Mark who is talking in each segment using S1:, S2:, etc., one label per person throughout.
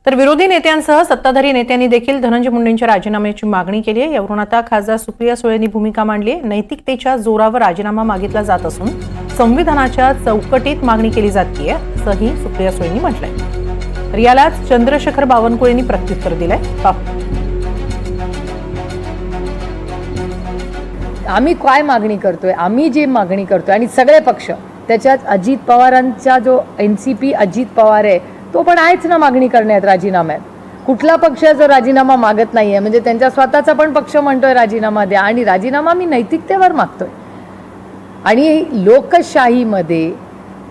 S1: तर विरोधी नेत्यांसह सत्ताधारी नेत्यांनी देखील धनंजय मुंडेंच्या राजीनाम्याची मागणी केली आहे। यावरून आता खासदार सुप्रिया सुळेंनी भूमिका मांडली आहे। नैतिकतेच्या जोरावर राजीनामा मागितला जात असून संविधानाच्या चौकटीत मागणी केली जाते असंही सुप्रिया सुळेंनी म्हटलंय। तर यालाच चंद्रशेखर बावनकुळेंनी प्रत्युत्तर दिलंय।
S2: आम्ही काय मागणी करतोय, आम्ही जी मागणी करतोय आणि सगळे पक्ष त्याच्यात अजित पवारांचा जो एनसीपी अजित पवार आहे तो पण आहेच ना मागणी करण्यात राजीनाम्यात। कुठला पक्ष जो राजीनामा मागत नाहीये, म्हणजे त्यांचा स्वतःचा पण पक्ष म्हणतोय राजीनामा द्या आणि राजीनामा मी नैतिकतेवर मागतोय। आणि लोकशाहीमध्ये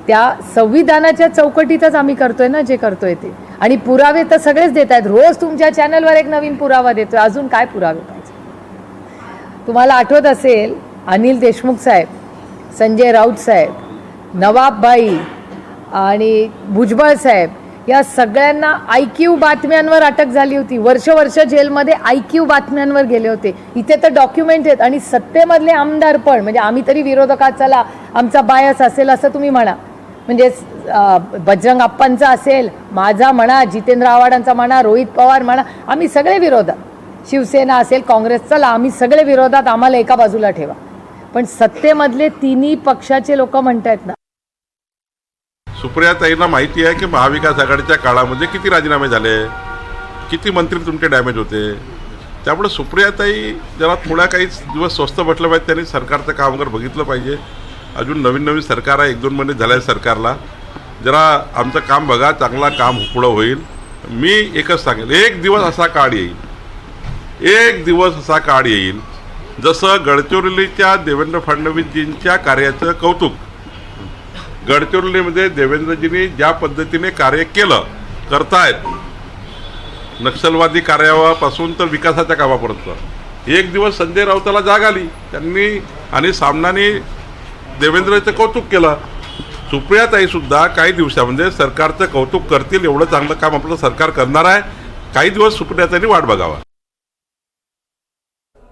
S2: त्या संविधानाच्या चौकटीतच आम्ही करतोय ना जे करतोय ते, आणि पुरावे तर सगळेच देत आहेत। रोज तुमच्या चॅनलवर एक नवीन पुरावा देतोय, अजून काय पुरावे पाहिजे? तुम्हाला आठवत असेल अनिल देशमुख साहेब, संजय राऊत साहेब, नवाब भाई आणि भुजबळ साहेब या सगळ्यांना IQ बातम्यांवर अटक झाली होती। वर्ष जेलमध्ये IQ बातम्यांवर गेले होते। इथे तर डॉक्युमेंट आहेत। आणि सत्तेमधले आमदार पण, म्हणजे आम्ही तरी विरोधकात चला आमचा बायस असेल असं तुम्ही म्हणा, म्हणजे बजरंग अप्पांचा असेल, माझा म्हणा, जितेंद्र आव्हाडांचा म्हणा, रोहित पवार म्हणा, आम्ही सगळे विरोधात, शिवसेना असेल, काँग्रेस, चला आम्ही सगळे विरोधात, आम्हाला एका बाजूला ठेवा। पण सत्तेमधले तिन्ही पक्षाचे लोक म्हणतायत ना।
S3: सुप्रियाताईंना माहिती आहे की महाविकास आघाडीच्या काळामध्ये किती राजीनामे झाले, किती मंत्री तुमचे डॅमेज होते। त्यामुळे सुप्रियाताई जरा थोड्या काही दिवस स्वस्त बसलं पाहिजे, त्यांनी सरकारचं काम वगैरे बघितलं पाहिजे। अजून नवीन सरकार आहे, 1-2 महिने झाले आहे सरकारला, जरा आमचं काम बघा, चांगला काम पुढं होईल। मी एकच सांगेल, एक दिवस असा काळ येईल जसं गडचिरोलीच्या देवेंद्र फडणवीसजींच्या कार्याचं कौतुक, गडचिरोलीमध्ये देवेंद्रजींनी ज्या पद्धतीने कार्य करतायत, नक्षलवादी कार्यापासून तर विकासाच्या कामापर्यंत, एक दिवस संजय राऊताला जाग आली, त्यांनी आणि सामनाने देवेंद्रचं कौतुक केलं। सुप्रियाताईसुद्धा काही दिवसामध्ये सरकारचं कौतुक करतील, एवढं चांगलं काम आपलं सरकार करणार आहे। काही दिवस सुप्रियाताईंनी वाट बघावा।